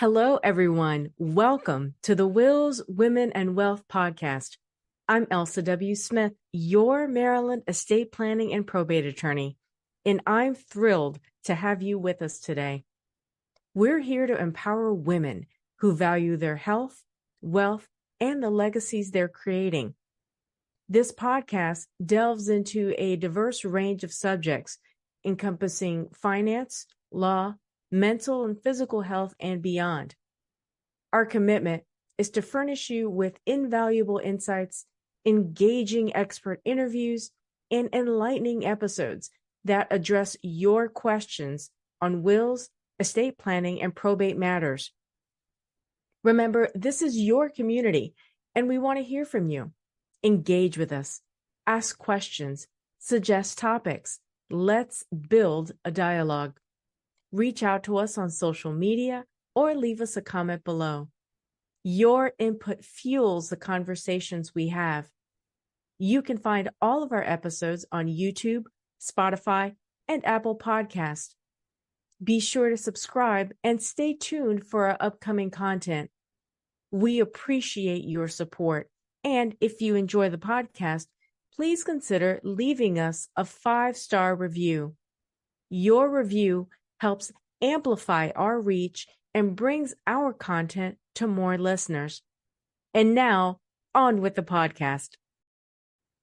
Hello, everyone. Welcome to the Wills, Women, and Wealth podcast. I'm Elsa W. Smith, your Maryland estate planning and probate attorney, and I'm thrilled to have you with us today. We're here to empower women who value their health, wealth, and the legacies they're creating. This podcast delves into a diverse range of subjects encompassing finance, law, mental and physical health, and beyond. Our commitment is to furnish you with invaluable insights, engaging expert interviews, and enlightening episodes that address your questions on wills, estate planning, and probate matters. Remember, this is your community, and we want to hear from you. Engage with us, ask questions, suggest topics. Let's build a dialogue. Reach out to us on social media or leave us a comment below. Your input fuels the conversations we have. You can find all of our episodes on YouTube, Spotify, and Apple Podcasts. Be sure to subscribe and stay tuned for our upcoming content. We appreciate your support, and if you enjoy the podcast, please consider leaving us a 5-star review. Your review helps amplify our reach and brings our content to more listeners. And now, on with the podcast.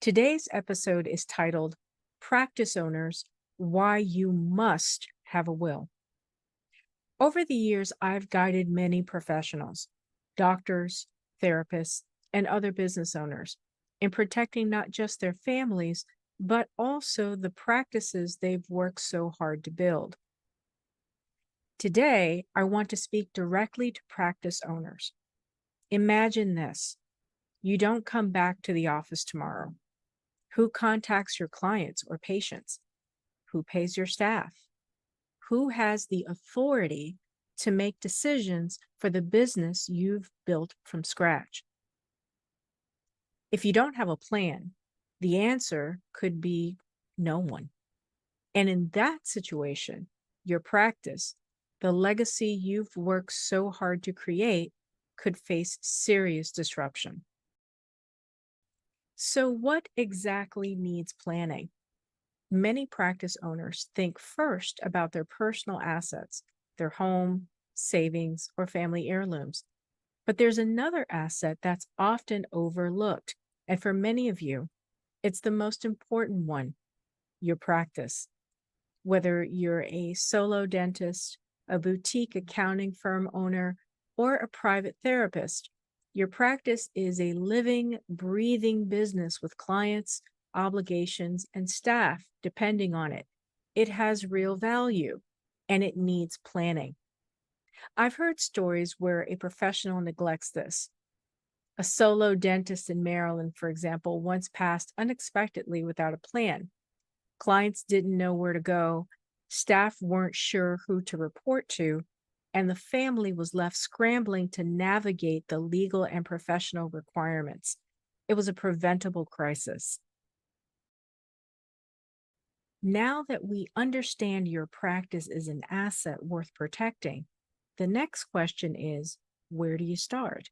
Today's episode is titled, Practice Owners, Why You Must Have a Will. Over the years, I've guided many professionals, doctors, therapists, and other business owners in protecting not just their families, but also the practices they've worked so hard to build. Today, I want to speak directly to practice owners. Imagine this. You don't come back to the office tomorrow. Who contacts your clients or patients? Who pays your staff? Who has the authority to make decisions for the business you've built from scratch? If you don't have a plan, the answer could be no one. And in that situation, your practice, the legacy you've worked so hard to create, could face serious disruption. So what exactly needs planning? Many practice owners think first about their personal assets, their home, savings, or family heirlooms. But there's another asset that's often overlooked, and for many of you, it's the most important one, your practice. Whether you're a solo dentist, a boutique accounting firm owner, or a private therapist, your practice is a living, breathing business with clients, obligations, and staff depending on it. It has real value, and it needs planning. I've heard stories where a professional neglects this. A solo dentist in Maryland, for example, once passed unexpectedly without a plan. Clients didn't know where to go, staff weren't sure who to report to, and the family was left scrambling to navigate the legal and professional requirements. It was a preventable crisis. Now that we understand your practice is an asset worth protecting, the next question is, where do you start?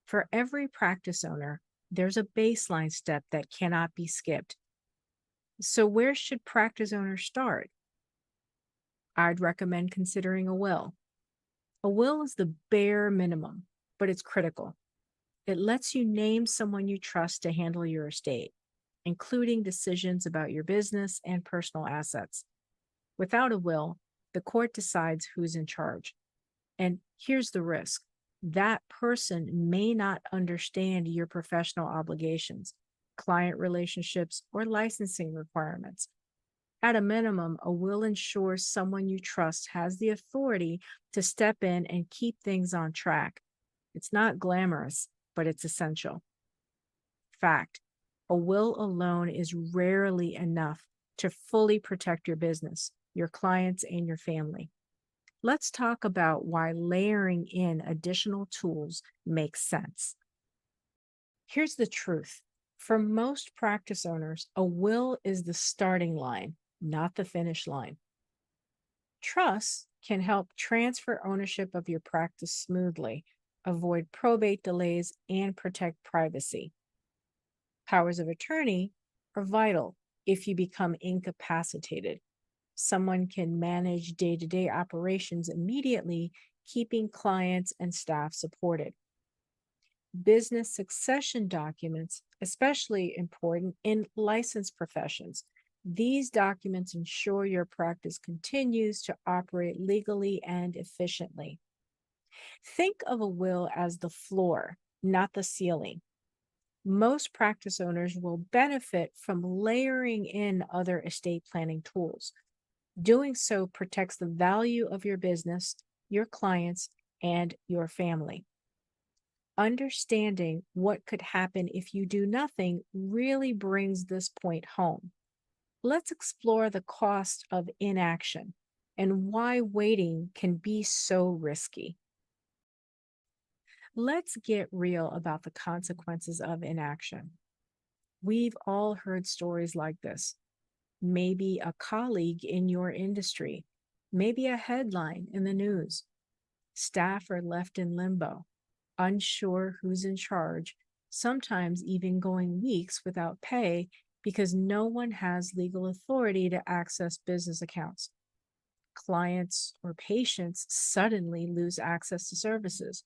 For every practice owner, there's a baseline step that cannot be skipped. So where should practice owners start? I'd recommend considering a will. A will is the bare minimum, but it's critical. It lets you name someone you trust to handle your estate, including decisions about your business and personal assets. Without a will, the court decides who's in charge. And here's the risk. That person may not understand your professional obligations, client relationships, or licensing requirements. At a minimum, a will ensures someone you trust has the authority to step in and keep things on track. It's not glamorous, but it's essential. Fact, a will alone is rarely enough to fully protect your business, your clients, and your family. Let's talk about why layering in additional tools makes sense. Here's the truth. For most practice owners, a will is the starting line, not the finish line. Trusts can help transfer ownership of your practice smoothly, avoid probate delays, and protect privacy. Powers of attorney are vital if you become incapacitated. Someone can manage day to day operations immediately, keeping clients and staff supported. Business succession documents, especially important in licensed professions. These documents ensure your practice continues to operate legally and efficiently. Think of a will as the floor, not the ceiling. Most practice owners will benefit from layering in other estate planning tools. Doing so protects the value of your business, your clients, and your family. Understanding what could happen if you do nothing really brings this point home. Let's explore the cost of inaction and why waiting can be so risky. Let's get real about the consequences of inaction. We've all heard stories like this. Maybe a colleague in your industry, maybe a headline in the news. Staff are left in limbo, unsure who's in charge, sometimes even going weeks without pay because no one has legal authority to access business accounts. Clients or patients suddenly lose access to services.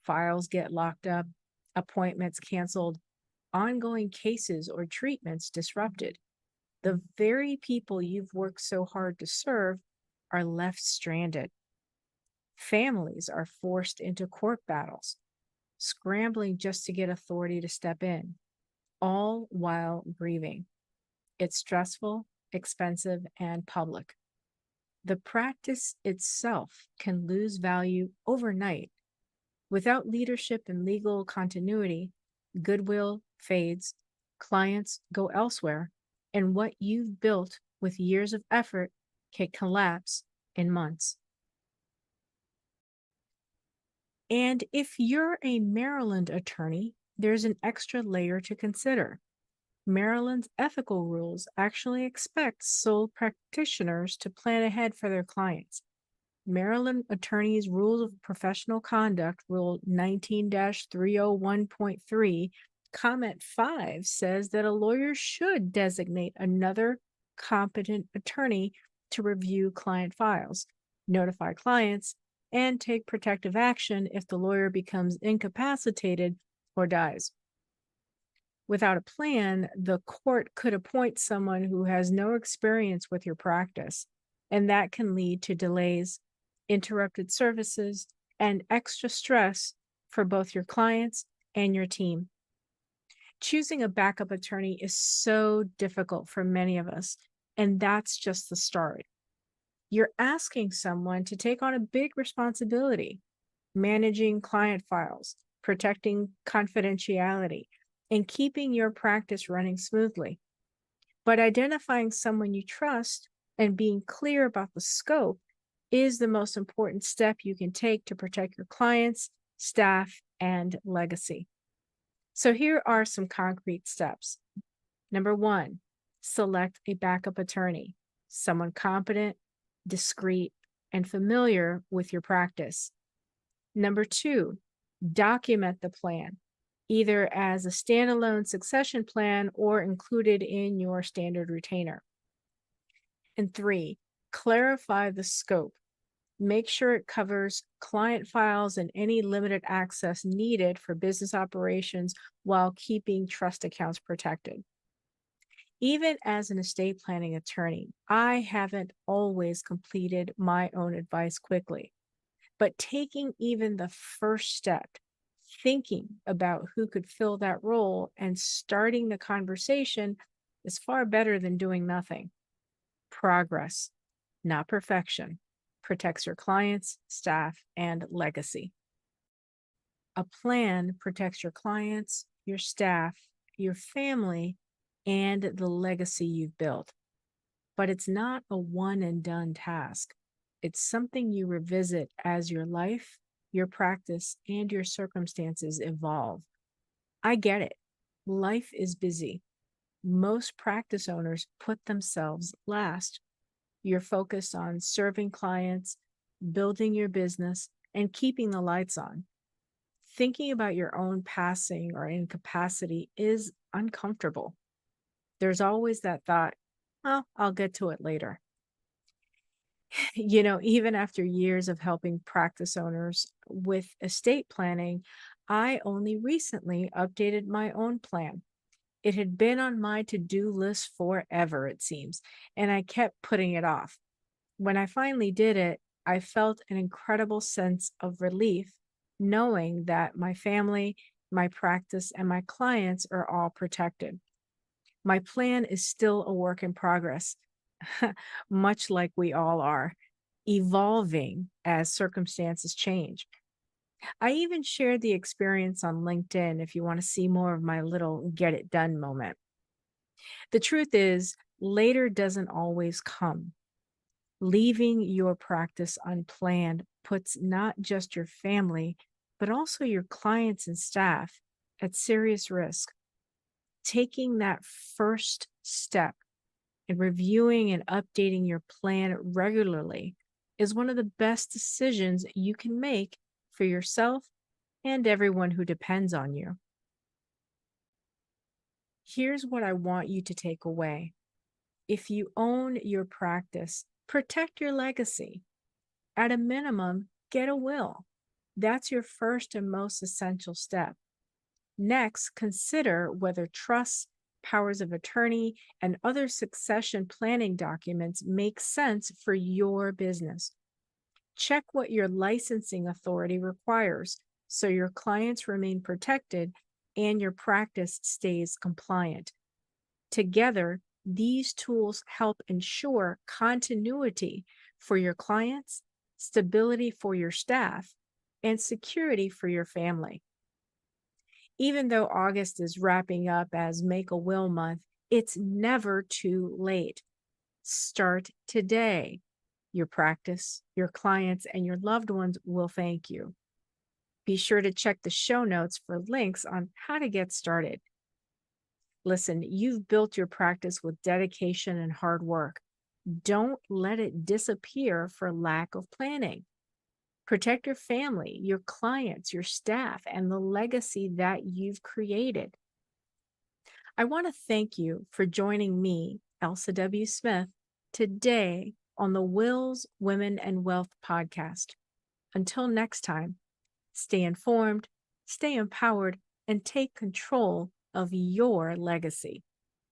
Files get locked up, appointments canceled, ongoing cases or treatments disrupted. The very people you've worked so hard to serve are left stranded. Families are forced into court battles, scrambling just to get authority to step in, all while grieving. It's stressful, expensive, and public. The practice itself can lose value overnight. Without leadership and legal continuity, goodwill fades, clients go elsewhere, and what you've built with years of effort can collapse in months. And if you're a Maryland attorney, there's an extra layer to consider. Maryland's ethical rules actually expect sole practitioners to plan ahead for their clients. Maryland Attorneys Rules of Professional Conduct, Rule 19 301.3, Comment 5 says that a lawyer should designate another competent attorney to review client files, notify clients, and take protective action if the lawyer becomes incapacitated or dies. Without a plan, the court could appoint someone who has no experience with your practice, and that can lead to delays, interrupted services, and extra stress for both your clients and your team. Choosing a backup attorney is so difficult for many of us, and that's just the start. You're asking someone to take on a big responsibility, managing client files, protecting confidentiality, and keeping your practice running smoothly. But identifying someone you trust and being clear about the scope is the most important step you can take to protect your clients, staff, and legacy. So here are some concrete steps. Number 1, select a backup attorney, someone competent, discreet, and familiar with your practice. Number 2, document the plan, either as a standalone succession plan or included in your standard retainer. And 3, clarify the scope. Make sure it covers client files and any limited access needed for business operations while keeping trust accounts protected. Even as an estate planning attorney, I haven't always completed my own advice quickly. But taking even the first step, thinking about who could fill that role and starting the conversation is far better than doing nothing. Progress, not perfection, protects your clients, staff, and legacy. A plan protects your clients, your staff, your family, and the legacy you've built. But it's not a one and done task. It's something you revisit as your life, your practice, and your circumstances evolve. I get it. Life is busy. Most practice owners put themselves last. You're focused on serving clients, building your business, and keeping the lights on. Thinking about your own passing or incapacity is uncomfortable. There's always that thought, oh, I'll get to it later. Even after years of helping practice owners with estate planning, I only recently updated my own plan. It had been on my to do list forever, it seems, and I kept putting it off. When I finally did it, I felt an incredible sense of relief knowing that my family, my practice, and my clients are all protected. My plan is still a work in progress, much like we all are, evolving as circumstances change. I even shared the experience on LinkedIn if you want to see more of my little get it done moment. The truth is, later doesn't always come. Leaving your practice unplanned puts not just your family, but also your clients and staff at serious risk. Taking that first step and reviewing and updating your plan regularly is one of the best decisions you can make for yourself and everyone who depends on you. Here's what I want you to take away. If you own your practice, protect your legacy. At a minimum, get a will. That's your first and most essential step. Next, consider whether trusts, powers of attorney, and other succession planning documents make sense for your business. Check what your licensing authority requires so your clients remain protected and your practice stays compliant. Together, these tools help ensure continuity for your clients, stability for your staff, and security for your family. Even though August is wrapping up as Make a Will Month, it's never too late. Start today. Your practice, your clients, and your loved ones will thank you. Be sure to check the show notes for links on how to get started. Listen, you've built your practice with dedication and hard work. Don't let it disappear for lack of planning. Protect your family, your clients, your staff, and the legacy that you've created. I want to thank you for joining me, Elsa W. Smith, today on the Wills, Women, and Wealth podcast. Until next time, stay informed, stay empowered, and take control of your legacy.